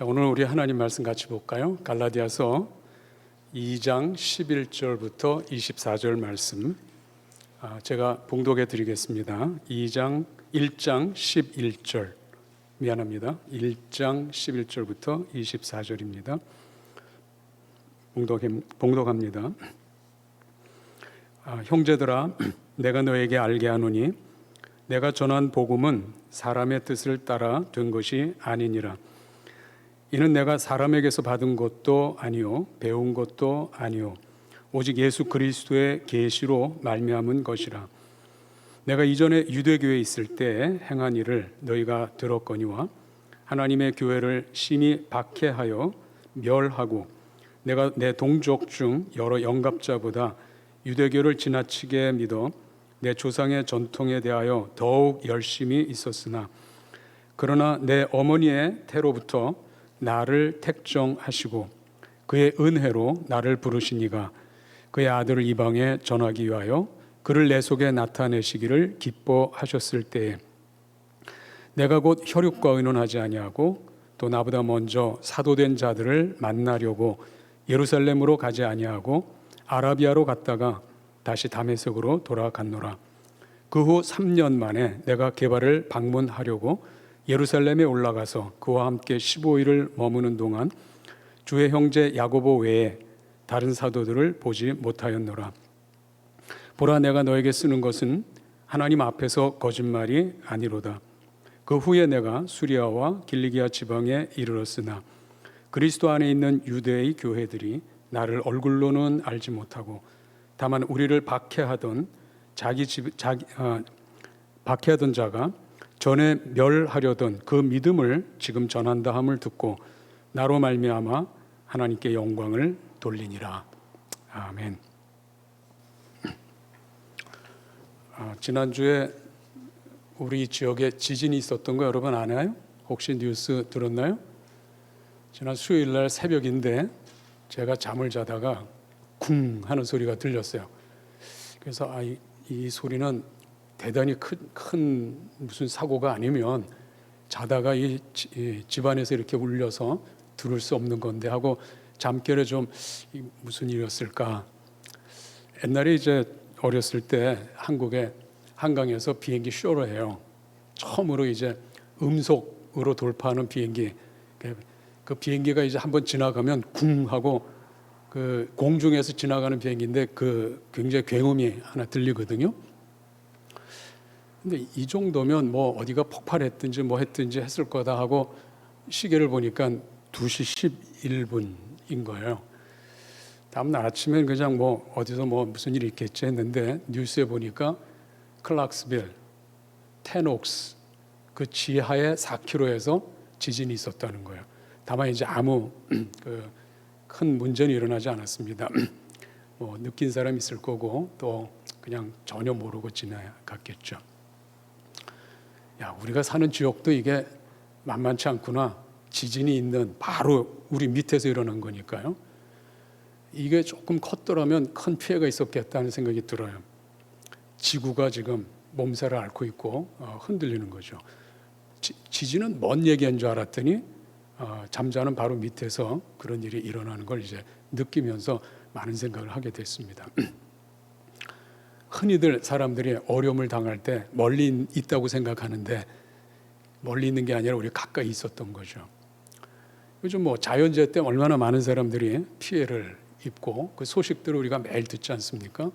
자, 오늘 우리 하나님 말씀 같이 볼까요? 갈라디아서 2장 11절부터 24절 말씀 제가 봉독해 드리겠습니다. 1장 11절 미안합니다. 1장 11절부터 24절입니다. 봉독합니다. 형제들아, 내가 너에게 알게 하노니 내가 전한 복음은 사람의 뜻을 따라 된 것이 아니니라. 이는 내가 사람에게서 받은 것도 아니요 배운 것도 아니요 오직 예수 그리스도의 계시로 말미암은 것이라. 내가 이전에 유대교에 있을 때 행한 일을 너희가 들었거니와 하나님의 교회를 심히 박해하여 멸하고 내가 내 동족 중 여러 영갑자보다 유대교를 지나치게 믿어 내 조상의 전통에 대하여 더욱 열심히 있었으나 그러나 내 어머니의 태로부터 나를 택정하시고 그의 은혜로 나를 부르시니가 그의 아들을 이방에 전하기 위하여 그를 내 속에 나타내시기를 기뻐하셨을 때에 내가 곧 혈육과 의논하지 아니하고 또 나보다 먼저 사도된 자들을 만나려고 예루살렘으로 가지 아니하고 아라비아로 갔다가 다시 다메섹으로 돌아갔노라. 그 후 3년 만에 내가 게바를 방문하려고 예루살렘에 올라가서 그와 함께 15일을 머무는 동안 주의 형제 야고보 외에 다른 사도들을 보지 못하였노라. 보라, 내가 너에게 쓰는 것은 하나님 앞에서 거짓말이 아니로다. 그 후에 내가 수리아와 길리기아 지방에 이르렀으나 그리스도 안에 있는 유대의 교회들이 나를 얼굴로는 알지 못하고 다만 우리를 박해하던 박해하던 자가 전에 멸하려던 그 믿음을 지금 전한다 함을 듣고 나로 말미암아 하나님께 영광을 돌리니라. 아멘. 지난주에 우리 지역에 지진이 있었던 거 여러분 아나요? 혹시 뉴스 들었나요? 지난 수요일 날 새벽인데 제가 잠을 자다가 쿵 하는 소리가 들렸어요. 그래서 이 소리는 대단히 큰 무슨 사고가 아니면 자다가 이 집안에서 이렇게 울려서 들을 수 없는 건데 하고 잠결에 좀 무슨 일이었을까. 옛날에 이제 어렸을 때 한국에 한강에서 비행기 쇼를 해요. 처음으로 이제 음속으로 돌파하는 비행기. 그 비행기가 이제 한번 지나가면 쿵 하고 그 공중에서 지나가는 비행기인데 그 굉장히 굉음이 하나 들리거든요. 근데 이 정도면 뭐 어디가 폭발했든지 뭐 했든지 했을 거다 하고 시계를 보니까 2시 11분인 거예요. 다음날 아침엔 그냥 뭐 어디서 뭐 무슨 일이 있겠지 했는데 뉴스에 보니까 클락스빌, 테녹스 그 지하에 4km에서 지진이 있었다는 거예요. 다만 이제 아무 큰 문제는 일어나지 않았습니다. 뭐 느낀 사람 있을 거고 또 그냥 전혀 모르고 지나갔겠죠. 야, 우리가 사는 지역도 이게 만만치 않구나. 지진이 있는 바로 우리 밑에서 일어난 거니까요. 이게 조금 컸더라면 큰 피해가 있었겠다는 생각이 들어요. 지구가 지금 몸살을 앓고 있고 흔들리는 거죠. 지진은 먼 얘기한 줄 알았더니 잠자는 바로 밑에서 그런 일이 일어나는 걸 이제 느끼면서 많은 생각을 하게 됐습니다. 흔히들 사람들이 어려움을 당할 때 멀리 있다고 생각하는데 멀리 있는 게 아니라 우리 가까이 있었던 거죠. 요즘 뭐 자연재해 때 얼마나 많은 사람들이 피해를 입고 그 소식들을 우리가 매일 듣지 않습니까?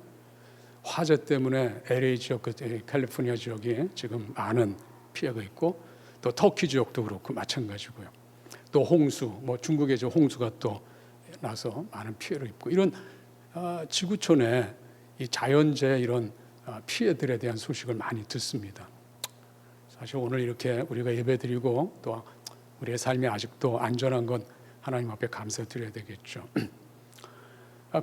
화재 때문에 LA 지역, 캘리포니아 지역이 지금 많은 피해가 있고 또 터키 지역도 그렇고 마찬가지고요. 또 홍수, 뭐 중국에 저 홍수가 또 나서 많은 피해를 입고 이런 지구촌에 이 자연재해 이런 피해들에 대한 소식을 많이 듣습니다. 사실 오늘 이렇게 우리가 예배드리고 또 우리의 삶이 아직도 안전한 건 하나님 앞에 감사드려야 되겠죠.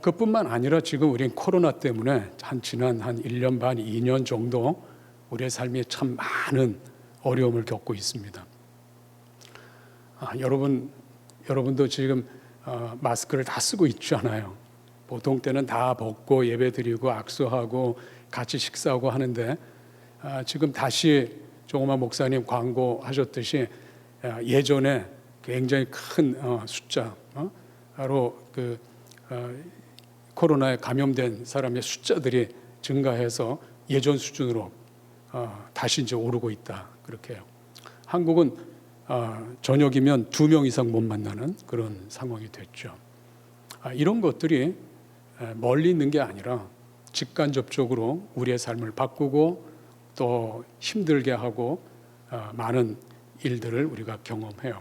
그뿐만 아니라 지금 우리는 코로나 때문에 지난 1년 반, 2년 정도 우리의 삶이 참 많은 어려움을 겪고 있습니다. 여러분도 지금 마스크를 다 쓰고 있잖아요. 보통 때는 다 벗고 예배드리고 악수하고 같이 식사하고 하는데 지금 다시 조금만 목사님 광고하셨듯이 예전에 굉장히 큰 숫자, 바로 코로나에 감염된 사람의 숫자들이 증가해서 예전 수준으로 다시 이제 오르고 있다, 그렇게 해요. 한국은 저녁이면 2명 이상 못 만나는 그런 상황이 됐죠. 이런 것들이 멀리 있는 게 아니라 직간접적으로 우리의 삶을 바꾸고 또 힘들게 하고 많은 일들을 우리가 경험해요.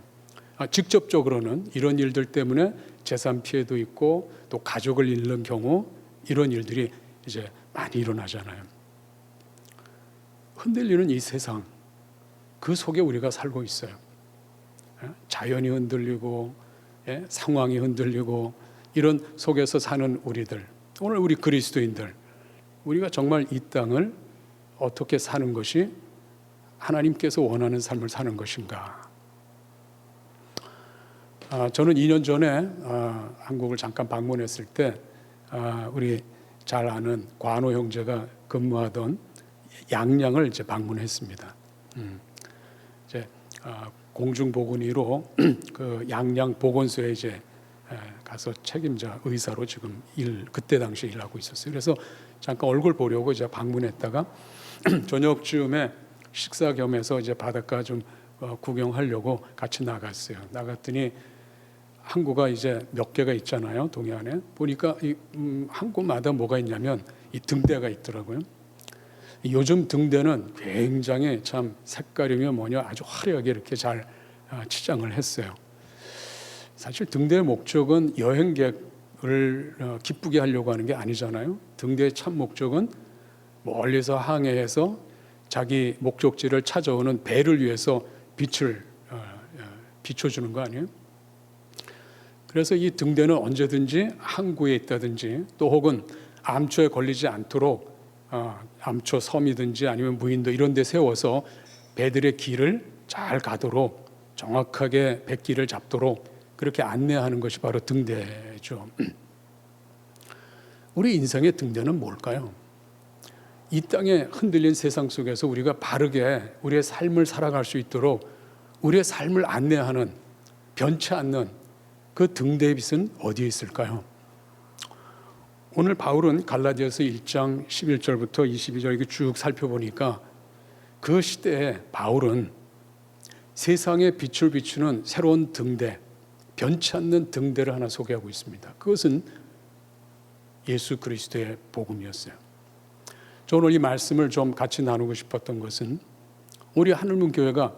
직접적으로는 이런 일들 때문에 재산 피해도 있고 또 가족을 잃는 경우, 이런 일들이 이제 많이 일어나잖아요. 흔들리는 이 세상, 그 속에 우리가 살고 있어요. 자연이 흔들리고 상황이 흔들리고 이런 속에서 사는 우리들, 오늘 우리 그리스도인들, 우리가 정말 이 땅을 어떻게 사는 것이 하나님께서 원하는 삶을 사는 것인가. 저는 2년 전에 한국을 잠깐 방문했을 때 우리 잘 아는 관호 형제가 근무하던 양양을 이제 방문했습니다. 이제 공중보건의로 그 양양 보건소에 이제 가서 책임자 의사로 지금 그때 당시 일하고 있었어요. 그래서 잠깐 얼굴 보려고 이제 방문했다가 저녁쯤에 식사 겸해서 이제 바닷가 좀 구경하려고 같이 나갔어요. 나갔더니 항구가 이제 몇 개가 있잖아요, 동해안에. 보니까 이 항구마다 뭐가 있냐면 이 등대가 있더라고요. 요즘 등대는 굉장히 참 색깔이며 뭐냐 아주 화려하게 이렇게 잘 치장을 했어요. 사실 등대의 목적은 여행객을 기쁘게 하려고 하는 게 아니잖아요. 등대의 참 목적은 멀리서 항해해서 자기 목적지를 찾아오는 배를 위해서 빛을 비춰주는 거 아니에요? 그래서 이 등대는 언제든지 항구에 있다든지 또 혹은 암초에 걸리지 않도록 암초 섬이든지 아니면 무인도 이런 데 세워서 배들의 길을 잘 가도록 정확하게 뱃길을 잡도록 그렇게 안내하는 것이 바로 등대죠. 우리 인생의 등대는 뭘까요? 이 땅에 흔들린 세상 속에서 우리가 바르게 우리의 삶을 살아갈 수 있도록 우리의 삶을 안내하는, 변치 않는 그 등대의 빛은 어디에 있을까요? 오늘 바울은 갈라디아서 1장 11절부터 22절 이렇게 쭉 살펴보니까 그 시대에 바울은 세상에 빛을 비추는 새로운 등대, 변치 않는 등대를 하나 소개하고 있습니다. 그것은 예수 그리스도의 복음이었어요. 저는 오늘 이 말씀을 좀 같이 나누고 싶었던 것은 우리 하늘문 교회가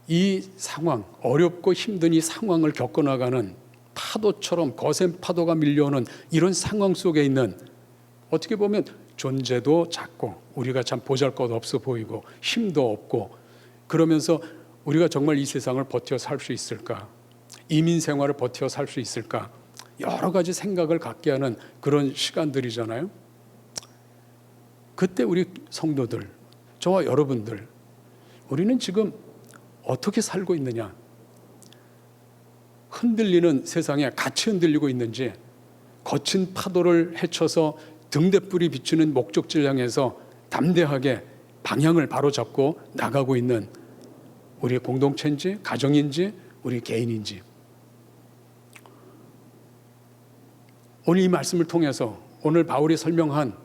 이 상황, 어렵고 힘든 이 상황을 겪어나가는 파도처럼 거센 파도가 밀려오는 이런 상황 속에 있는, 어떻게 보면 존재도 작고 우리가 참 보잘것없어 보이고 힘도 없고 그러면서 우리가 정말 이 세상을 버텨 살 수 있을까, 이민 생활을 버텨 살 수 있을까, 여러 가지 생각을 갖게 하는 그런 시간들이잖아요. 그때 우리 성도들, 저와 여러분들, 우리는 지금 어떻게 살고 있느냐, 흔들리는 세상에 같이 흔들리고 있는지, 거친 파도를 헤쳐서 등대불이 비추는 목적지를 향해서 담대하게 방향을 바로잡고 나가고 있는 우리의 공동체인지 가정인지 우리 개인인지, 오늘 이 말씀을 통해서 오늘 바울이 설명한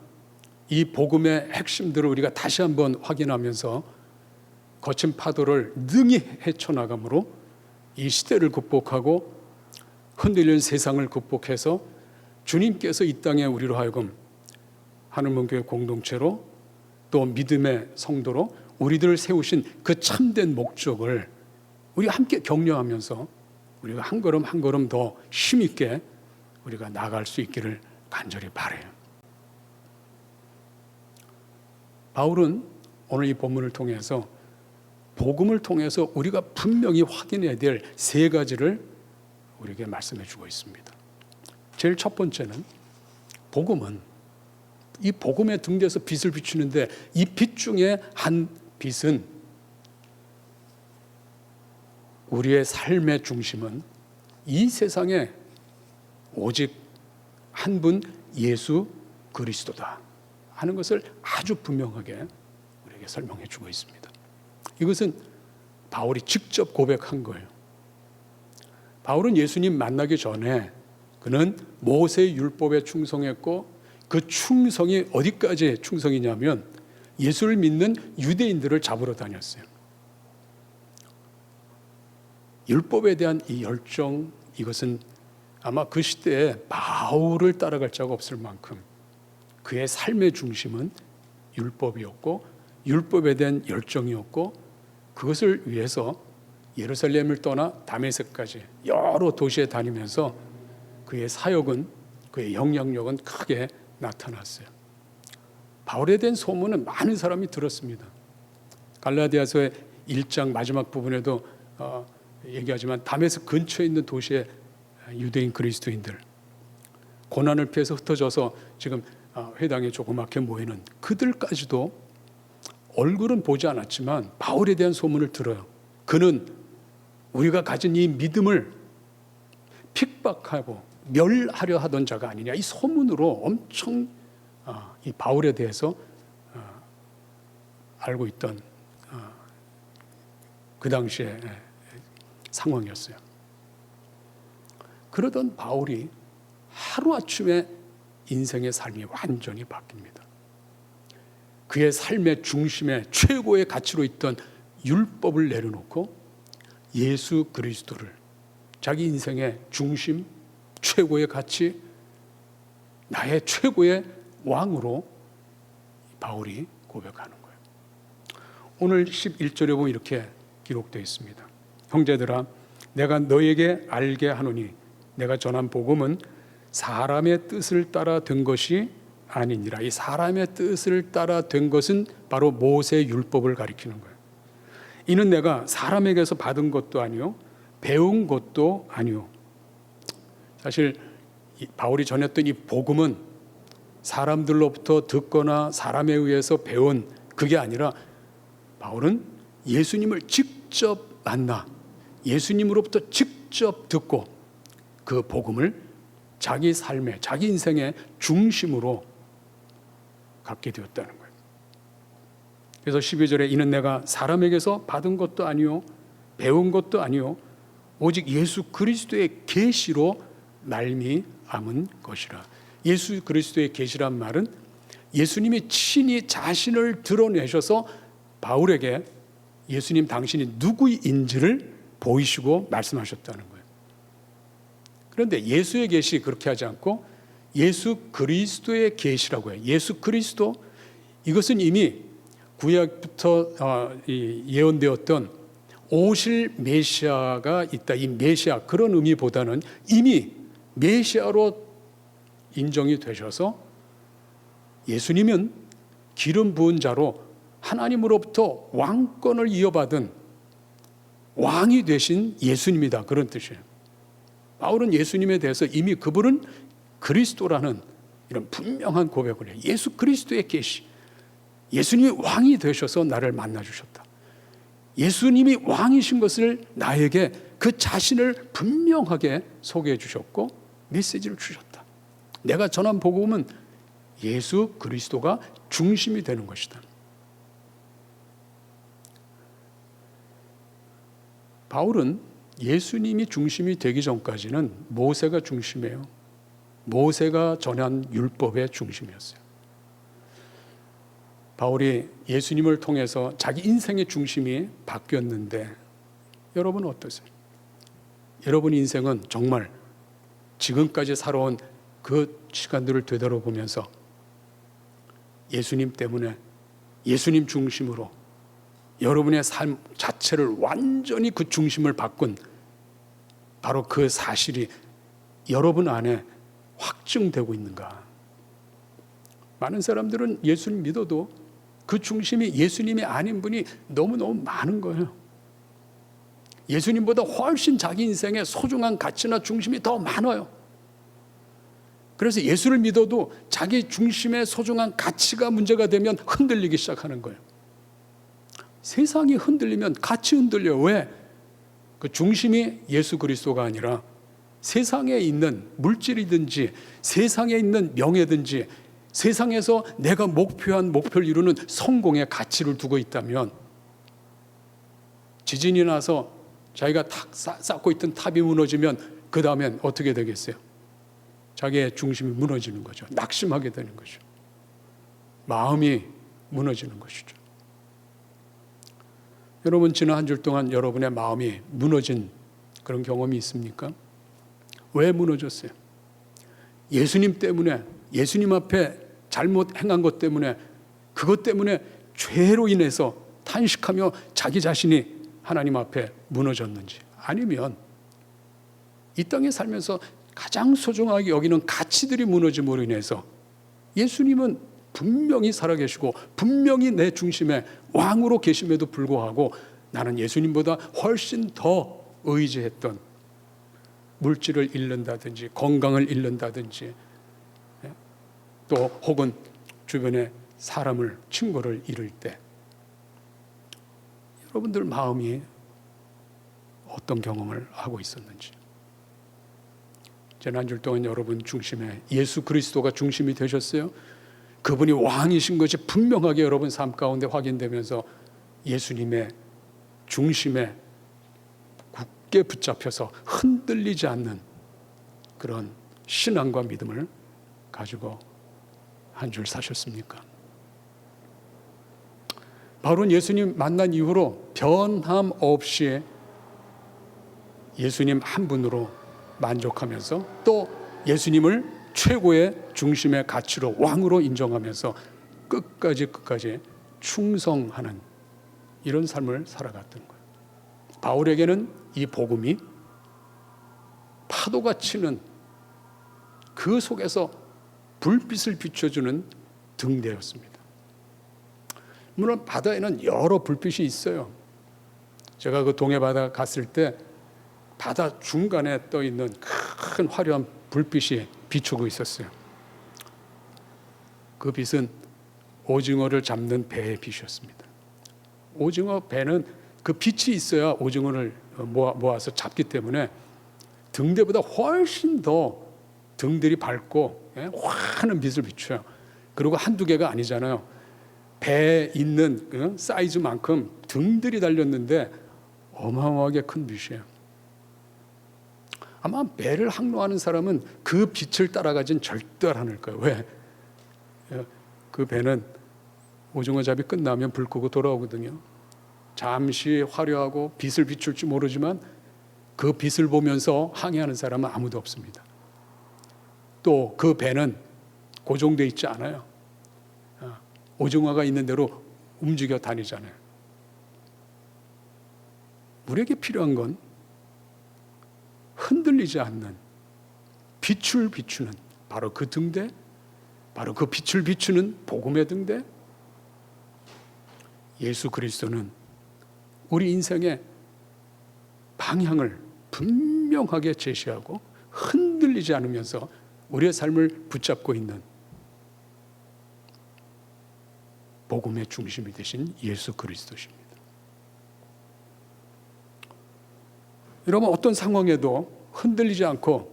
이 복음의 핵심들을 우리가 다시 한번 확인하면서 거친 파도를 능히 헤쳐나감으로 이 시대를 극복하고 흔들리는 세상을 극복해서 주님께서 이 땅에 우리로 하여금 하늘문교회 공동체로 또 믿음의 성도로 우리들을 세우신 그 참된 목적을 우리 함께 격려하면서 우리가 한 걸음 한 걸음 더 힘있게 우리가 나아갈 수 있기를 간절히 바라요. 바울은 오늘 이 본문을 통해서 복음을 통해서 우리가 분명히 확인해야 될 3가지를 우리에게 말씀해 주고 있습니다. 제일 첫 번째는 복음은 이 복음의 등대에서 빛을 비추는데 이 빛 중에 한 빛은 우리의 삶의 중심은 이 세상에 오직 한 분 예수 그리스도다 하는 것을 아주 분명하게 우리에게 설명해 주고 있습니다. 이것은 바울이 직접 고백한 거예요. 바울은 예수님 만나기 전에 그는 모세의 율법에 충성했고 그 충성이 어디까지 충성이냐면 예수를 믿는 유대인들을 잡으러 다녔어요. 율법에 대한 이 열정, 이것은 아마 그 시대에 바울을 따라갈 자가 없을 만큼 그의 삶의 중심은 율법이었고 율법에 대한 열정이었고, 그것을 위해서 예루살렘을 떠나 다메섹까지 여러 도시에 다니면서 그의 사역은, 그의 영향력은 크게 나타났어요. 바울에 대한 소문은 많은 사람이 들었습니다. 갈라디아서의 1장 마지막 부분에도 얘기하지만 다메섹 근처에 있는 도시의 유대인 그리스도인들, 고난을 피해서 흩어져서 지금 회당에 조그맣게 모이는 그들까지도 얼굴은 보지 않았지만 바울에 대한 소문을 들어요. 그는 우리가 가진 이 믿음을 핍박하고 멸하려 하던 자가 아니냐, 이 소문으로 엄청 이 바울에 대해서 알고 있던 그 당시의 상황이었어요. 그러던 바울이 하루아침에 인생의 삶이 완전히 바뀝니다. 그의 삶의 중심에 최고의 가치로 있던 율법을 내려놓고 예수 그리스도를 자기 인생의 중심, 최고의 가치, 나의 최고의 왕으로 바울이 고백하는 거예요. 오늘 11절에 보면 이렇게 기록되어 있습니다. 형제들아, 내가 너에게 알게 하노니 내가 전한 복음은 사람의 뜻을 따라 된 것이 아니니라. 이 사람의 뜻을 따라 된 것은 바로 모세의 율법을 가리키는 거예요. 이는 내가 사람에게서 받은 것도 아니요 배운 것도 아니요. 사실 바울이 전했던 이 복음은 사람들로부터 듣거나 사람에 의해서 배운 그게 아니라, 바울은 예수님을 직접 만나 예수님으로부터 직접 듣고 그 복음을 자기 삶의, 자기 인생의 중심으로 갖게 되었다는 거예요. 그래서 12절에 이는 내가 사람에게서 받은 것도 아니요 배운 것도 아니요 오직 예수 그리스도의 계시로 말미암은 것이라. 예수 그리스도의 계시란 말은 예수님이 친히 자신을 드러내셔서 바울에게 예수님 당신이 누구인지를 보이시고 말씀하셨다는 거예요. 그런데 예수의 계시 그렇게 하지 않고 예수 그리스도의 계시라고 해요. 예수 그리스도, 이것은 이미 구약부터 예언되었던 오실 메시아가 있다. 이 메시아, 그런 의미보다는 이미 메시아로 인정이 되셔서 예수님은 기름 부은 자로 하나님으로부터 왕권을 이어받은 왕이 되신 예수님이다, 그런 뜻이에요. 바울은 예수님에 대해서 이미 그분은 그리스도라는 이런 분명한 고백을 해요. 예수 그리스도의 계시, 예수님이 왕이 되셔서 나를 만나주셨다. 예수님이 왕이신 것을 나에게 그 자신을 분명하게 소개해 주셨고 메시지를 주셨다. 내가 전한 복음은 예수 그리스도가 중심이 되는 것이다. 바울은 예수님이 중심이 되기 전까지는 모세가 중심이에요. 모세가 전한 율법의 중심이었어요. 바울이 예수님을 통해서 자기 인생의 중심이 바뀌었는데 여러분은 어떠세요? 여러분 인생은 정말 지금까지 살아온 그 시간들을 되돌아보면서 예수님 때문에, 예수님 중심으로 여러분의 삶 자체를 완전히 그 중심을 바꾼 바로 그 사실이 여러분 안에 확증되고 있는가? 많은 사람들은 예수를 믿어도 그 중심이 예수님이 아닌 분이 너무너무 많은 거예요. 예수님보다 훨씬 자기 인생의 소중한 가치나 중심이 더 많아요. 그래서 예수를 믿어도 자기 중심의 소중한 가치가 문제가 되면 흔들리기 시작하는 거예요. 세상이 흔들리면 같이 흔들려요. 왜? 그 중심이 예수 그리스도가 아니라 세상에 있는 물질이든지 세상에 있는 명예든지 세상에서 내가 목표한 목표를 이루는 성공의 가치를 두고 있다면 지진이 나서 자기가 쌓고 있던 탑이 무너지면 그 다음엔 어떻게 되겠어요? 자기의 중심이 무너지는 거죠. 낙심하게 되는 거죠. 마음이 무너지는 것이죠. 여러분, 지난 한 주 동안 여러분의 마음이 무너진 그런 경험이 있습니까? 왜 무너졌어요? 예수님 때문에, 예수님 앞에 잘못 행한 것 때문에, 그것 때문에 죄로 인해서 탄식하며 자기 자신이 하나님 앞에 무너졌는지, 아니면 이 땅에 살면서 가장 소중하게 여기는 가치들이 무너짐으로 인해서 예수님은 분명히 살아계시고 분명히 내 중심에 왕으로 계심에도 불구하고 나는 예수님보다 훨씬 더 의지했던 물질을 잃는다든지 건강을 잃는다든지 또 혹은 주변에 사람을, 친구를 잃을 때 여러분들 마음이 어떤 경험을 하고 있었는지, 지난 한 주 동안 여러분 중심에 예수 그리스도가 중심이 되셨어요? 그분이 왕이신 것이 분명하게 여러분 삶 가운데 확인되면서 예수님의 중심에 굳게 붙잡혀서 흔들리지 않는 그런 신앙과 믿음을 가지고 한 줄 사셨습니까? 바울은 예수님 만난 이후로 변함 없이 예수님 한 분으로 만족하면서 또 예수님을 최고의 중심의 가치로 왕으로 인정하면서 끝까지 충성하는 이런 삶을 살아갔던 거예요. 바울에게는 이 복음이 파도가 치는 그 속에서 불빛을 비춰주는 등대였습니다. 물론 바다에는 여러 불빛이 있어요. 제가 그 동해 바다 갔을 때 바다 중간에 떠 있는 큰 화려한 불빛이 비추고 있었어요. 그 빛은 오징어를 잡는 배의 빛이었습니다. 오징어 배는 그 빛이 있어야 오징어를 모아서 잡기 때문에 등대보다 훨씬 더 등들이 밝고 환한 빛을 비춰요. 그리고 한두 개가 아니잖아요. 배에 있는 사이즈만큼 등들이 달렸는데 어마어마하게 큰 빛이에요. 아마 배를 항로하는 사람은 그 빛을 따라가진 절대 않을 거예요. 왜? 그 배는 오징어 잡이 끝나면 불 끄고 돌아오거든요. 잠시 화려하고 빛을 비출지 모르지만 그 빛을 보면서 항해하는 사람은 아무도 없습니다. 또 그 배는 고정되어 있지 않아요. 오징어가 있는 대로 움직여 다니잖아요. 우리에게 필요한 건 흔들리지 않는 빛을 비추는 바로 그 등대, 바로 그 빛을 비추는 복음의 등대. 예수 그리스도는 우리 인생의 방향을 분명하게 제시하고 흔들리지 않으면서 우리의 삶을 붙잡고 있는 복음의 중심이 되신 예수 그리스도십니다. 여러분, 어떤 상황에도 흔들리지 않고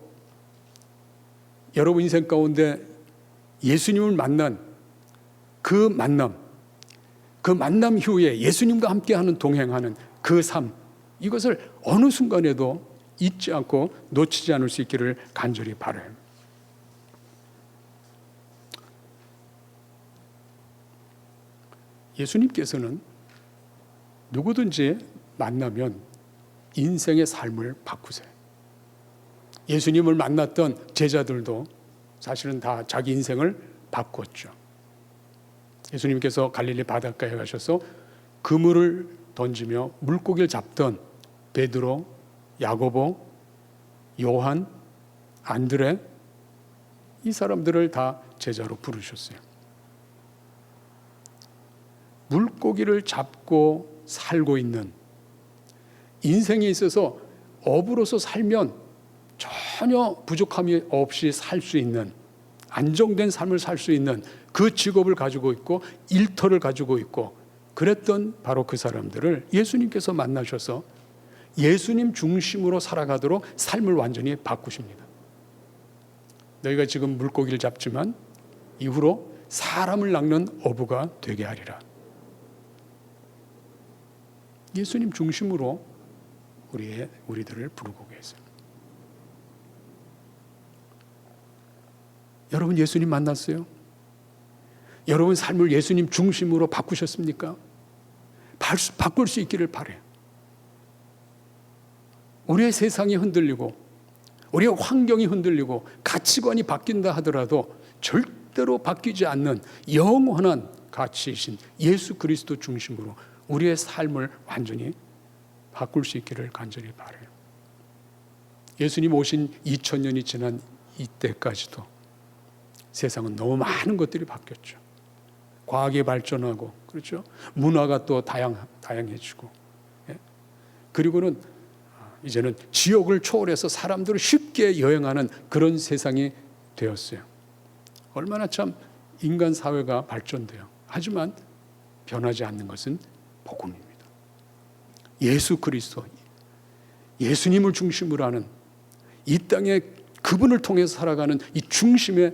여러분 인생 가운데 예수님을 만난 그 만남 이후에 예수님과 함께하는 동행하는 그 삶, 이것을 어느 순간에도 잊지 않고 놓치지 않을 수 있기를 간절히 바라요. 예수님께서는 누구든지 만나면 인생의 삶을 바꾸세요. 예수님을 만났던 제자들도 사실은 다 자기 인생을 바꿨죠. 예수님께서 갈릴리 바닷가에 가셔서 그물을 던지며 물고기를 잡던 베드로, 야고보, 요한, 안드레, 이 사람들을 다 제자로 부르셨어요. 물고기를 잡고 살고 있는, 인생에 있어서 업으로서 살면 전혀 부족함이 없이 살 수 있는, 안정된 삶을 살 수 있는 그 직업을 가지고 있고 일터를 가지고 있고 그랬던 바로 그 사람들을 예수님께서 만나셔서 예수님 중심으로 살아가도록 삶을 완전히 바꾸십니다. 너희가 지금 물고기를 잡지만 이후로 사람을 낚는 어부가 되게 하리라. 예수님 중심으로 우리들을 부르고 계세요. 여러분 예수님 만났어요? 여러분 삶을 예수님 중심으로 바꾸셨습니까? 바꿀 수 있기를 바라요. 우리의 세상이 흔들리고 우리의 환경이 흔들리고 가치관이 바뀐다 하더라도 절대로 바뀌지 않는 영원한 가치이신 예수 그리스도 중심으로 우리의 삶을 완전히 바꿀 수 있기를 간절히 바라요. 예수님 오신 2000년이 지난 이때까지도 세상은 너무 많은 것들이 바뀌었죠. 과학이 발전하고, 그렇죠? 문화가 또 다양해지고, 예? 그리고는 이제는 지역을 초월해서 사람들을 쉽게 여행하는 그런 세상이 되었어요. 얼마나 참 인간 사회가 발전돼요. 하지만 변하지 않는 것은 복음입니다. 예수 그리스도, 예수님을 중심으로 하는 이 땅에 그분을 통해서 살아가는 이 중심의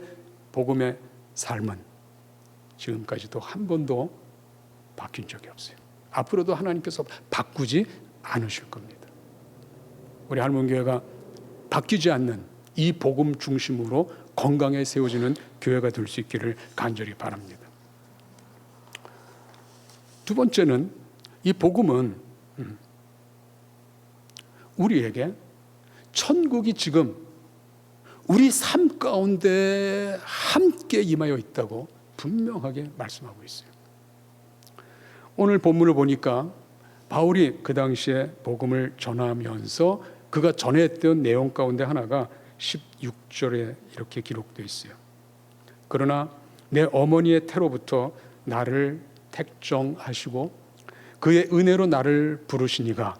복음의 삶은 지금까지도 한 번도 바뀐 적이 없어요. 앞으로도 하나님께서 바꾸지 않으실 겁니다. 우리 할멈교회가 바뀌지 않는 이 복음 중심으로 건강에 세워지는 교회가 될 수 있기를 간절히 바랍니다. 두 번째는 이 복음은 우리에게 천국이 지금 우리 삶 가운데 함께 임하여 있다고 분명하게 말씀하고 있어요. 오늘 본문을 보니까 바울이 그 당시에 복음을 전하면서 그가 전했던 내용 가운데 하나가 16절에 이렇게 기록되어 있어요. 그러나 내 어머니의 태로부터 나를 택정하시고 그의 은혜로 나를 부르시니가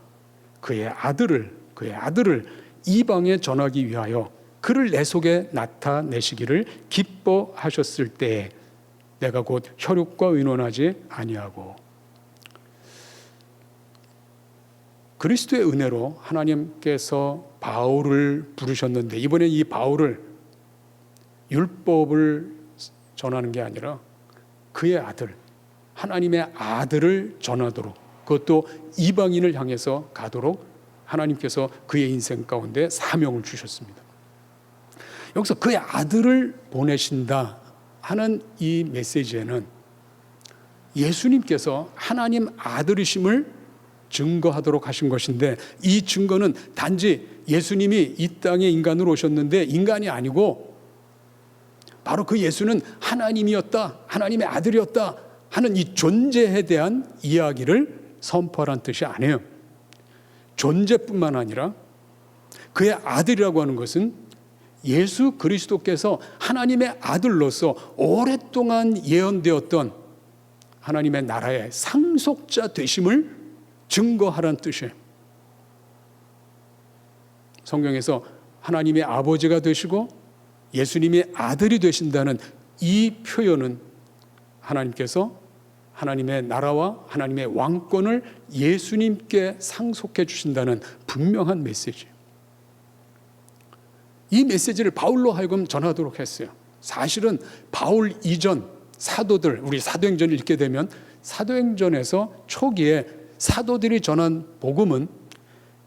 그의 아들을 이방에 전하기 위하여 그를 내 속에 나타내시기를 기뻐하셨을 때에 내가 곧 혈육과 의논하지 아니하고. 그리스도의 은혜로 하나님께서 바울을 부르셨는데 이번에 이 바울을 율법을 전하는 게 아니라 그의 아들, 하나님의 아들을 전하도록, 그것도 이방인을 향해서 가도록 하나님께서 그의 인생 가운데 사명을 주셨습니다. 여기서 그의 아들을 보내신다 하는 이 메시지에는 예수님께서 하나님 아들이심을 증거하도록 하신 것인데, 이 증거는 단지 예수님이 이 땅에 인간으로 오셨는데 인간이 아니고 바로 그 예수는 하나님이었다, 하나님의 아들이었다 하는 이 존재에 대한 이야기를 선포하라는 뜻이 아니에요. 존재뿐만 아니라 그의 아들이라고 하는 것은 예수 그리스도께서 하나님의 아들로서 오랫동안 예언되었던 하나님의 나라의 상속자 되심을 증거하라는 뜻이에요. 성경에서 하나님의 아버지가 되시고 예수님이 아들이 되신다는 이 표현은 하나님께서 하나님의 나라와 하나님의 왕권을 예수님께 상속해 주신다는 분명한 메시지예요. 이 메시지를 바울로 하여금 전하도록 했어요. 사실은 바울 이전 사도들, 우리 사도행전을 읽게 되면 사도행전에서 초기에 사도들이 전한 복음은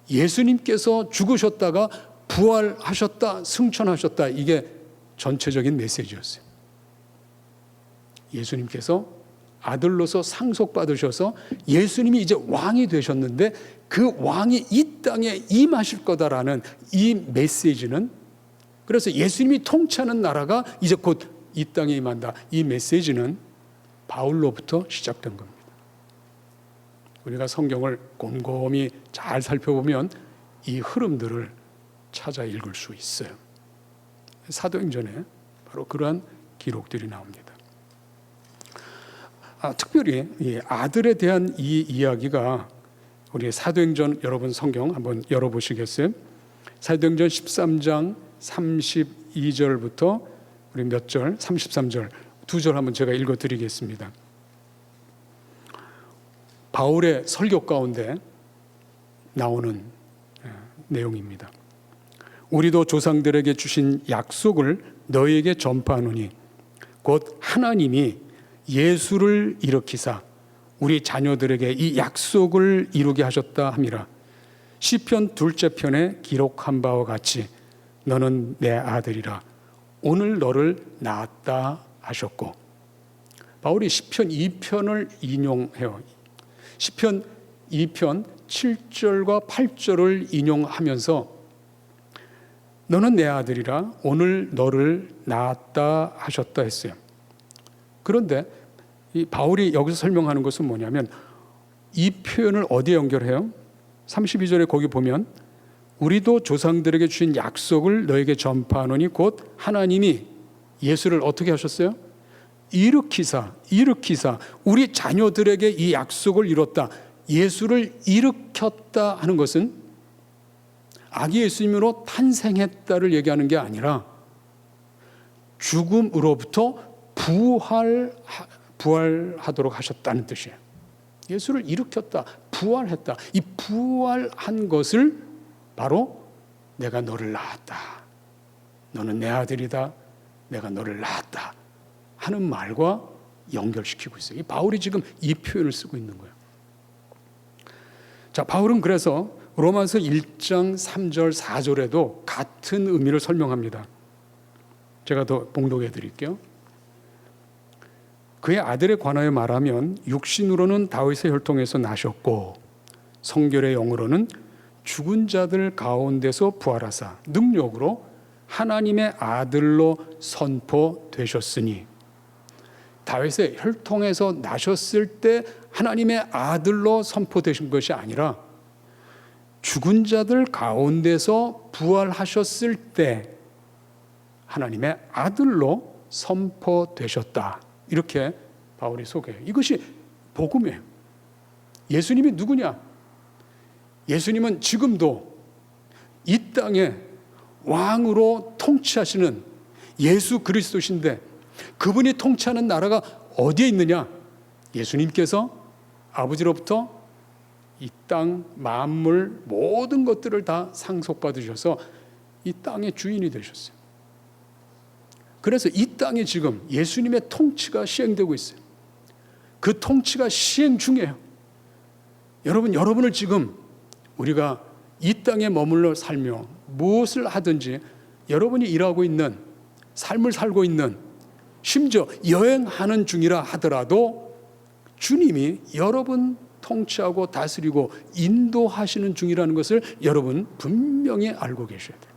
예수님께서 죽으셨다가 부활하셨다, 승천하셨다, 이게 전체적인 메시지였어요. 예수님께서 아들로서 상속받으셔서 예수님이 이제 왕이 되셨는데 그 왕이 이 땅에 임하실 거다라는 이 메시지는, 그래서 예수님이 통치하는 나라가 이제 곧 이 땅에 임한다, 이 메시지는 바울로부터 시작된 겁니다. 우리가 성경을 곰곰이 잘 살펴보면 이 흐름들을 찾아 읽을 수 있어요. 사도행전에 바로 그러한 기록들이 나옵니다. 특별히 이 아들에 대한 이 이야기가 우리 사도행전, 여러분 성경 한번 열어보시겠어요? 사도행전 13장 32절부터 우리 몇 절, 33절, 두 절 한번 제가 읽어드리겠습니다. 바울의 설교 가운데 나오는 내용입니다. 우리도 조상들에게 주신 약속을 너희에게 전파하노니 곧 하나님이 예수를 일으키사 우리 자녀들에게 이 약속을 이루게 하셨다 함이라. 시편 둘째 편에 기록한 바와 같이 너는 내 아들이라 오늘 너를 낳았다 하셨고, 바울이 시편 2편을 인용해요. 시편 2편 7절과 8절을 인용하면서 너는 내 아들이라 오늘 너를 낳았다 하셨다 했어요. 그런데 이 바울이 여기서 설명하는 것은 뭐냐면 이 표현을 어디에 연결해요? 32절에 거기 보면 우리도 조상들에게 주신 약속을 너에게 전파하노니 곧 하나님이 예수를 어떻게 하셨어요? 일으키사 우리 자녀들에게 이 약속을 이뤘다. 예수를 일으켰다 하는 것은 아기 예수님으로 탄생했다를 얘기하는 게 아니라 죽음으로부터 부활하도록 하셨다는 뜻이에요. 예수를 일으켰다, 부활했다. 이 부활한 것을 바로 내가 너를 낳았다, 너는 내 아들이다, 내가 너를 낳았다 하는 말과 연결시키고 있어요. 이 바울이 지금 이 표현을 쓰고 있는 거예요. 자, 바울은 그래서 로마서 1장 3절 4절에도 같은 의미를 설명합니다. 제가 더 봉독해 드릴게요. 그의 아들에 관하여 말하면 육신으로는 다윗의 혈통에서 나셨고 성결의 영으로는 죽은 자들 가운데서 부활하사 능력으로 하나님의 아들로 선포되셨으니, 다윗의 혈통에서 나셨을 때 하나님의 아들로 선포되신 것이 아니라 죽은 자들 가운데서 부활하셨을 때 하나님의 아들로 선포되셨다. 이렇게 바울이 소개해요. 이것이 복음이에요. 예수님이 누구냐? 예수님은 지금도 이 땅에 왕으로 통치하시는 예수 그리스도신데, 그분이 통치하는 나라가 어디에 있느냐? 예수님께서 아버지로부터 이 땅 만물 모든 것들을 다 상속받으셔서 이 땅의 주인이 되셨어요. 그래서 이 땅에 지금 예수님의 통치가 시행되고 있어요. 그 통치가 시행 중이에요. 여러분을 지금 우리가 이 땅에 머물러 살며 무엇을 하든지 여러분이 일하고 있는, 삶을 살고 있는, 심지어 여행하는 중이라 하더라도 주님이 여러분 통치하고 다스리고 인도하시는 중이라는 것을 여러분 분명히 알고 계셔야 돼요.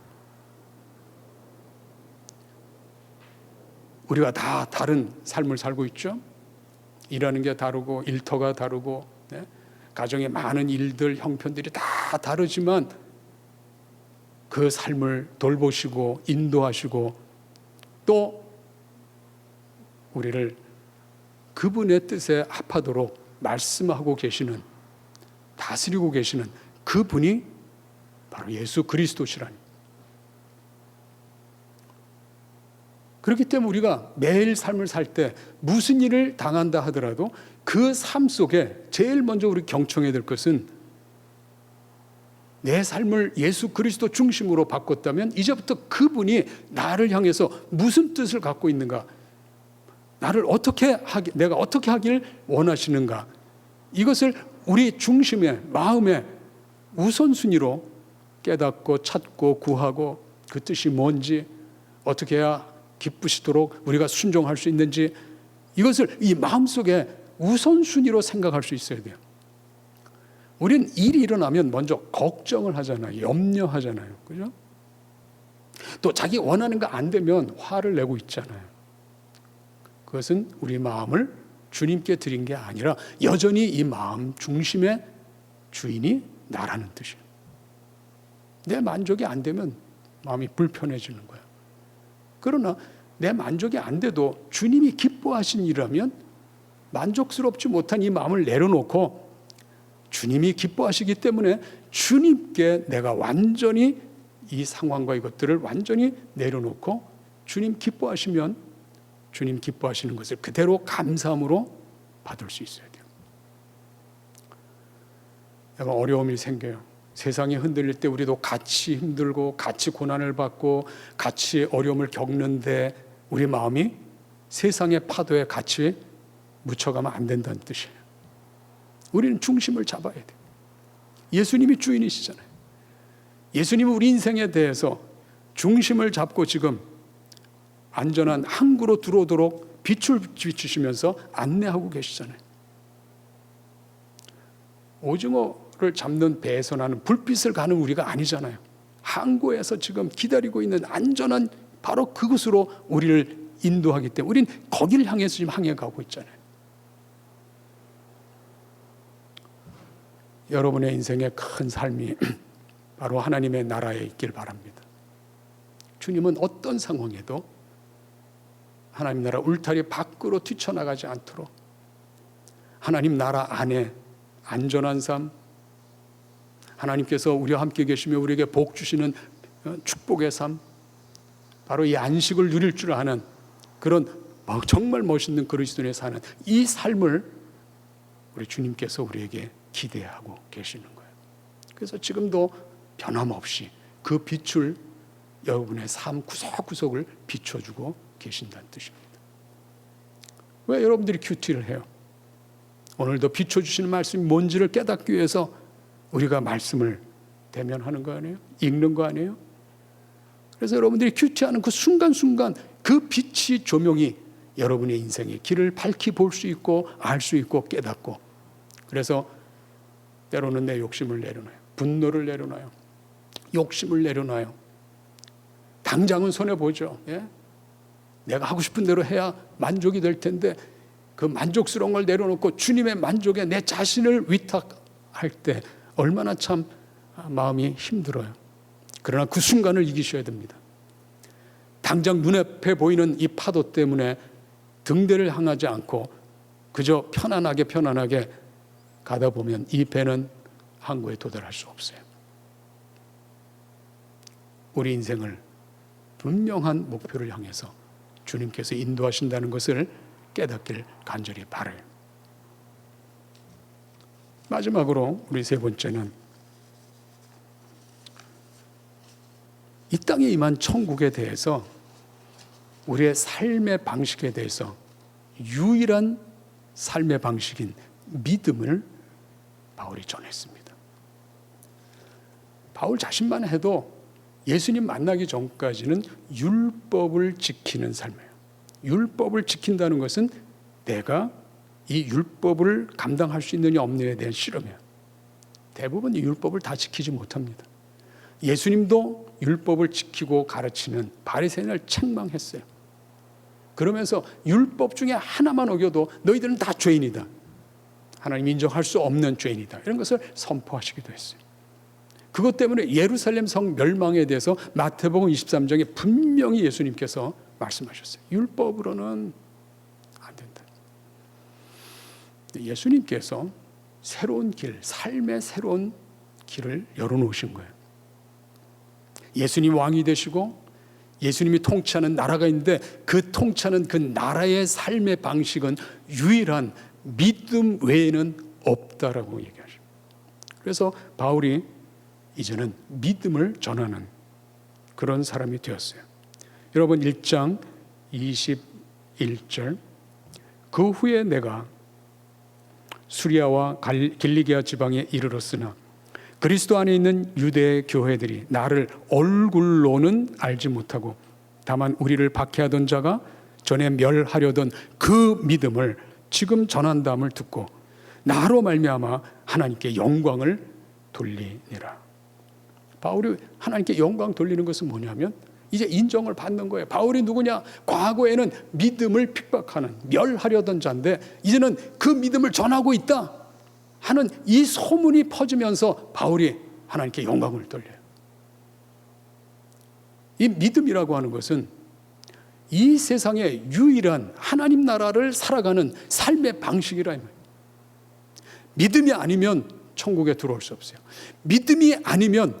우리가 다 다른 삶을 살고 있죠. 일하는 게 다르고 일터가 다르고, 네? 가정의 많은 일들, 형편들이 다 다르지만 그 삶을 돌보시고 인도하시고 또 우리를 그분의 뜻에 합하도록 말씀하고 계시는, 다스리고 계시는 그분이 바로 예수 그리스도시라니. 그렇기 때문에 우리가 매일 삶을 살 때 무슨 일을 당한다 하더라도 그 삶 속에 제일 먼저 우리 경청해야 될 것은, 내 삶을 예수 그리스도 중심으로 바꿨다면 이제부터 그분이 나를 향해서 무슨 뜻을 갖고 있는가, 나를 내가 어떻게 하길 원하시는가, 이것을 우리 중심에, 마음에 우선순위로 깨닫고 찾고 구하고 그 뜻이 뭔지, 어떻게 해야 기쁘시도록 우리가 순종할 수 있는지, 이것을 이 마음속에 우선순위로 생각할 수 있어야 돼요. 우리는 일이 일어나면 먼저 걱정을 하잖아요. 염려하잖아요. 그죠? 또 자기 원하는 거 안 되면 화를 내고 있잖아요. 그것은 우리 마음을 주님께 드린 게 아니라 여전히 이 마음 중심의 주인이 나라는 뜻이에요. 내 만족이 안 되면 마음이 불편해지는 거예요. 그러나 내 만족이 안 돼도 주님이 기뻐하신 일이라면 만족스럽지 못한 이 마음을 내려놓고 주님이 기뻐하시기 때문에 주님께 내가 완전히 이 상황과 이것들을 완전히 내려놓고 주님 기뻐하시면 주님 기뻐하시는 것을 그대로 감사함으로 받을 수 있어야 돼요. 약간 어려움이 생겨요. 세상이 흔들릴 때 우리도 같이 힘들고 같이 고난을 받고 같이 어려움을 겪는데 우리 마음이 세상의 파도에 같이 묻혀가면 안 된다는 뜻이에요. 우리는 중심을 잡아야 돼요. 예수님이 주인이시잖아요. 예수님은 우리 인생에 대해서 중심을 잡고 지금 안전한 항구로 들어오도록 빛을 비추시면서 안내하고 계시잖아요. 오징어를 잡는 배에서 나는 불빛을 가는 우리가 아니잖아요. 항구에서 지금 기다리고 있는 안전한 바로 그곳으로 우리를 인도하기 때문에 우린 거기를 향해서 지금 항해 가고 있잖아요. 여러분의 인생의 큰 삶이 바로 하나님의 나라에 있길 바랍니다. 주님은 어떤 상황에도 하나님 나라 울타리 밖으로 뛰쳐나가지 않도록 하나님 나라 안에 안전한 삶, 하나님께서 우리와 함께 계시며 우리에게 복 주시는 축복의 삶, 바로 이 안식을 누릴 줄 아는 그런 정말 멋있는 그리스도인의 사는 이 삶을 우리 주님께서 우리에게 기대하고 계시는 거예요. 그래서 지금도 변함없이 그 빛을 여러분의 삶 구석구석을 비춰주고 계신다는 뜻입니다. 왜 여러분들이 큐티를 해요? 오늘도 비춰주시는 말씀이 뭔지를 깨닫기 위해서 우리가 말씀을 대면하는 거 아니에요? 읽는 거 아니에요? 그래서 여러분들이 큐티하는 그 순간순간 그 빛이 조명이 여러분의 인생의 길을 밝히 볼 수 있고 알 수 있고 깨닫고, 그래서 때로는 내 욕심을 내려놔요. 분노를 내려놔요. 욕심을 내려놔요. 당장은 손해보죠. 예? 내가 하고 싶은 대로 해야 만족이 될 텐데 그 만족스러운 걸 내려놓고 주님의 만족에 내 자신을 위탁할 때 얼마나 참 마음이 힘들어요. 그러나 그 순간을 이기셔야 됩니다. 당장 눈앞에 보이는 이 파도 때문에 등대를 향하지 않고 그저 편안하게 가다 보면 이 배는 항구에 도달할 수 없어요. 우리 인생을 분명한 목표를 향해서 주님께서 인도하신다는 것을 깨닫길 간절히 바라요. 마지막으로 우리 세 번째는 이 땅에 임한 천국에 대해서 우리의 삶의 방식에 대해서 유일한 삶의 방식인 믿음을 바울이 전했습니다. 바울 자신만 해도 예수님 만나기 전까지는 율법을 지키는 삶이에요. 율법을 지킨다는 것은 내가 이 율법을 감당할 수 있느냐 없느냐에 대한 실험이에요. 대부분 이 율법을 다 지키지 못합니다. 예수님도 율법을 지키고 가르치는 바리새인을 책망했어요. 그러면서 율법 중에 하나만 어겨도 너희들은 다 죄인이다. 하나님 인정할 수 없는 죄인이다. 이런 것을 선포하시기도 했어요. 그것 때문에 예루살렘 성 멸망에 대해서 마태복음 23장에 분명히 예수님께서 말씀하셨어요. 율법으로는 안 된다. 예수님께서 새로운 길, 삶의 새로운 길을 열어놓으신 거예요. 예수님 왕이 되시고 예수님이 통치하는 나라가 있는데 그 통치하는 그 나라의 삶의 방식은 유일한 믿음 외에는 없다라고 얘기하십니다. 그래서 바울이 이제는 믿음을 전하는 그런 사람이 되었어요. 여러분 1장 21절, 그 후에 내가 수리아와 길리기아 지방에 이르렀으나 그리스도 안에 있는 유대 교회들이 나를 얼굴로는 알지 못하고 다만 우리를 박해하던 자가 전에 멸하려던 그 믿음을 지금 전한다함을 듣고 나로 말미암아 하나님께 영광을 돌리니라. 바울이 하나님께 영광 돌리는 것은 뭐냐면 이제 인정을 받는 거예요. 바울이 누구냐? 과거에는 믿음을 핍박하는 멸하려던 자인데 이제는 그 믿음을 전하고 있다 하는 이 소문이 퍼지면서 바울이 하나님께 영광을 돌려요. 이 믿음이라고 하는 것은 이 세상의 유일한 하나님 나라를 살아가는 삶의 방식이라. 믿음이 아니면 천국에 들어올 수 없어요. 믿음이 아니면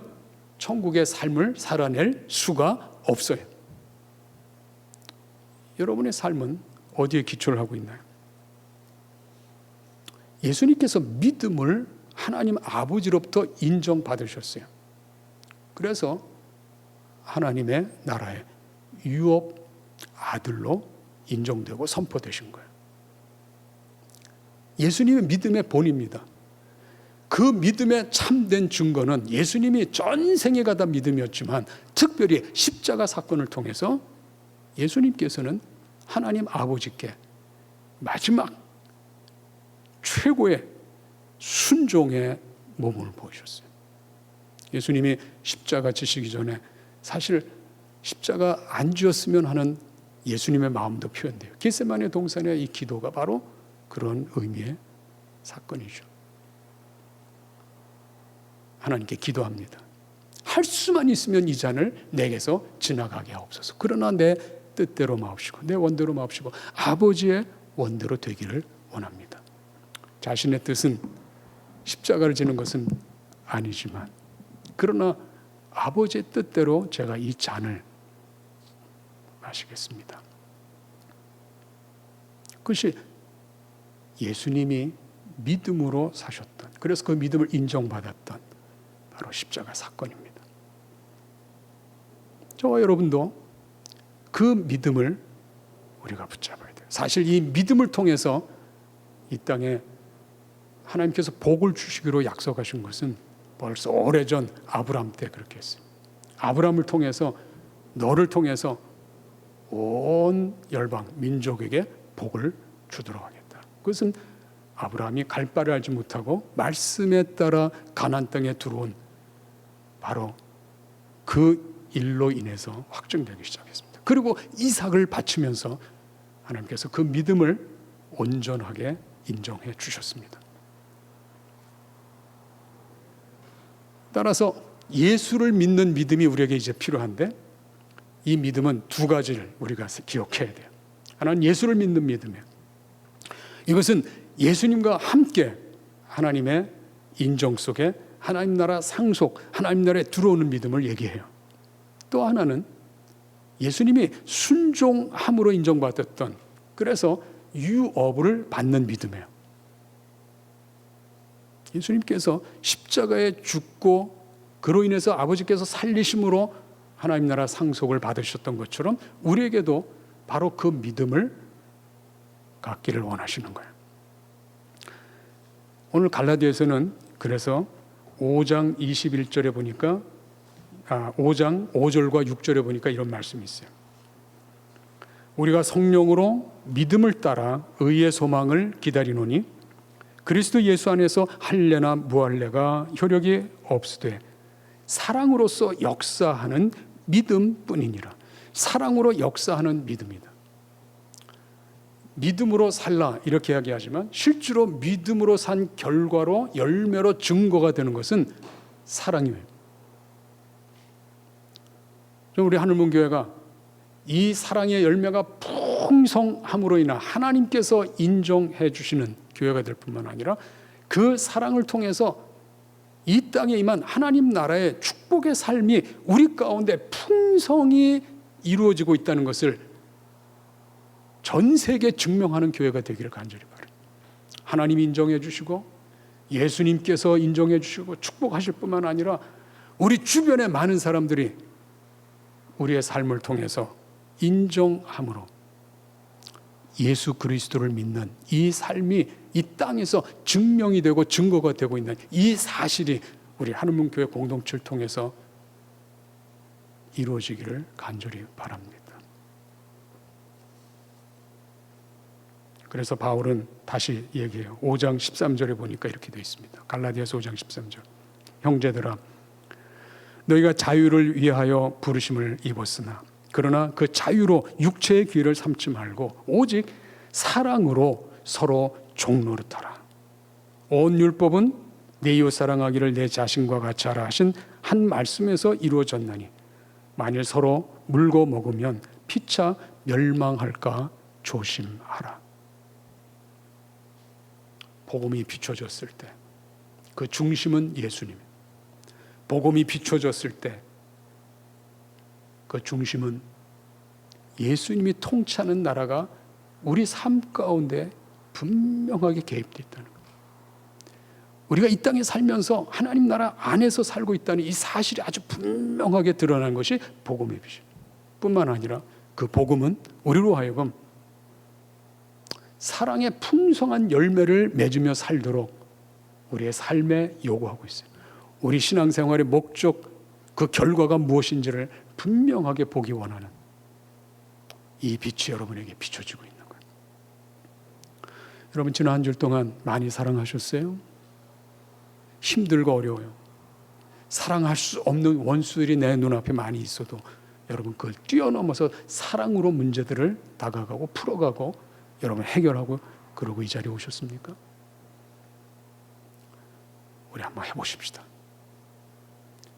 천국의 삶을 살아낼 수가 없어요. 여러분의 삶은 어디에 기초를 하고 있나요? 예수님께서 믿음을 하나님 아버지로부터 인정받으셨어요. 그래서 하나님의 나라의 유업 아들로 인정되고 선포되신 거예요. 예수님의 믿음의 본입니다. 그 믿음의 참된 증거는 예수님이 전생애가 다 믿음이었지만 특별히 십자가 사건을 통해서 예수님께서는 하나님 아버지께 마지막 최고의 순종의 몸을 보여주셨어요. 예수님이 십자가 지시기 전에 사실 십자가 안 지었으면 하는 예수님의 마음도 표현돼요. 겟세마네 동산의 이 기도가 바로 그런 의미의 사건이죠. 하나님께 기도합니다. 할 수만 있으면 이 잔을 내게서 지나가게 하옵소서. 그러나 내 뜻대로 마옵시고 내 원대로 마옵시고 아버지의 원대로 되기를 원합니다. 자신의 뜻은 십자가를 지는 것은 아니지만 그러나 아버지의 뜻대로 제가 이 잔을 마시겠습니다. 그것이 예수님이 믿음으로 사셨던, 그래서 그 믿음을 인정받았던 바로 십자가 사건입니다. 저와 여러분도 그 믿음을 우리가 붙잡아야 돼요. 사실 이 믿음을 통해서 이 땅에 하나님께서 복을 주시기로 약속하신 것은 벌써 오래전 아브라함 때 그렇게 했어요. 아브라함을 통해서 너를 통해서 온 열방 민족에게 복을 주도록 하겠다. 그것은 아브라함이 갈 바를 알지 못하고 말씀에 따라 가나안 땅에 들어온 바로 그 일로 인해서 확증되기 시작했습니다. 그리고 이삭을 바치면서 하나님께서 그 믿음을 온전하게 인정해 주셨습니다. 따라서 예수를 믿는 믿음이 우리에게 이제 필요한데 이 믿음은 두 가지를 우리가 기억해야 돼요. 하나는 예수를 믿는 믿음이에요. 이것은 예수님과 함께 하나님의 인정 속에 하나님 나라 상속, 하나님 나라에 들어오는 믿음을 얘기해요. 또 하나는 예수님이 순종함으로 인정받았던, 그래서 유업을 받는 믿음이에요. 예수님께서 십자가에 죽고 그로 인해서 아버지께서 살리심으로 하나님 나라 상속을 받으셨던 것처럼 우리에게도 바로 그 믿음을 갖기를 원하시는 거예요. 오늘 갈라디아서는 그래서 5장 21절에 보니까 5장 5절과 6절에 보니까 이런 말씀이 있어요. 우리가 성령으로 믿음을 따라 의의 소망을 기다리노니 그리스도 예수 안에서 할례나 무할례가 효력이 없으되 사랑으로서 역사하는 믿음뿐이니라. 사랑으로 역사하는 믿음이다. 믿음으로 살라 이렇게 이야기하지만 실제로 믿음으로 산 결과로 열매로 증거가 되는 것은 사랑이에요. 우리 하늘문교회가 이 사랑의 열매가 풍성함으로 인한 하나님께서 인정해 주시는 교회가 될 뿐만 아니라 그 사랑을 통해서 이 땅에 임한 하나님 나라의 축복의 삶이 우리 가운데 풍성히 이루어지고 있다는 것을 전 세계에 증명하는 교회가 되기를 간절히 바랍니다. 하나님이 인정해 주시고 예수님께서 인정해 주시고 축복하실 뿐만 아니라 우리 주변의 많은 사람들이 우리의 삶을 통해서 인정함으로 예수 그리스도를 믿는 이 삶이 이 땅에서 증명이 되고 증거가 되고 있는 이 사실이 우리 하늘문교회 공동체를 통해서 이루어지기를 간절히 바랍니다. 그래서 바울은 다시 얘기해요. 5장 13절에 보니까 이렇게 되어 있습니다. 갈라디아서 5장 13절. 형제들아, 너희가 자유를 위하여 부르심을 입었으나 그러나 그 자유로 육체의 기회를 삼지 말고 오직 사랑으로 서로 종노릇하라. 온 율법은 내 이웃 사랑하기를 내 자신과 같이 하라 하신 한 말씀에서 이루어졌나니 만일 서로 물고 먹으면 피차 멸망할까 조심하라. 복음이 비춰졌을 때 그 중심은 예수님. 복음이 비춰졌을 때 그 중심은 예수님이 통치하는 나라가 우리 삶 가운데 분명하게 개입되어 있다는 거예요. 우리가 이 땅에 살면서 하나님 나라 안에서 살고 있다는 이 사실이 아주 분명하게 드러난 것이 복음의 빛입니다. 뿐만 아니라 그 복음은 우리로 하여금 사랑의 풍성한 열매를 맺으며 살도록 우리의 삶에 요구하고 있어요. 우리 신앙생활의 목적, 그 결과가 무엇인지를 분명하게 보기 원하는 이 빛이 여러분에게 비춰지고 있는 거예요. 여러분, 지난 한 주 동안 많이 사랑하셨어요? 힘들고 어려워요. 사랑할 수 없는 원수들이 내 눈앞에 많이 있어도 여러분 그걸 뛰어넘어서 사랑으로 문제들을 다가가고 풀어가고 여러분 해결하고 그러고 이 자리에 오셨습니까? 우리 한번 해보십시다.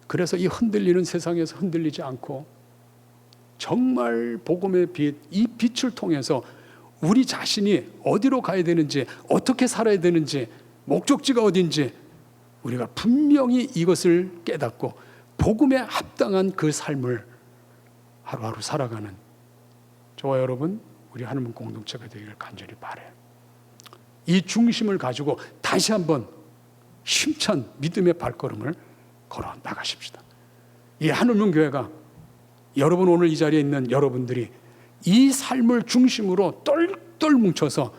그래서 이 흔들리는 세상에서 흔들리지 않고 정말 복음의 빛, 이 빛을 통해서 우리 자신이 어디로 가야 되는지, 어떻게 살아야 되는지, 목적지가 어딘지 우리가 분명히 이것을 깨닫고 복음에 합당한 그 삶을 하루하루 살아가는 저와 여러분, 우리 하나님 공동체가 되기를 간절히 바라요. 이 중심을 가지고 다시 한번 힘찬 믿음의 발걸음을 걸어 나가십시다. 이 하늘문 교회가 여러분, 오늘 이 자리에 있는 여러분들이 이 삶을 중심으로 똘똘 뭉쳐서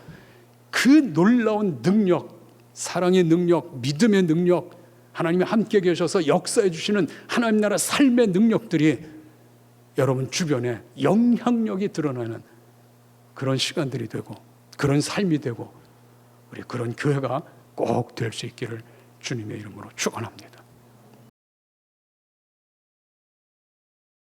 그 놀라운 능력, 사랑의 능력, 믿음의 능력, 하나님이 함께 계셔서 역사해 주시는 하나님 나라 삶의 능력들이 여러분 주변에 영향력이 드러나는 그런 시간들이 되고 그런 삶이 되고 우리 그런 교회가 꼭 될 수 있기를 주님의 이름으로 축원합니다.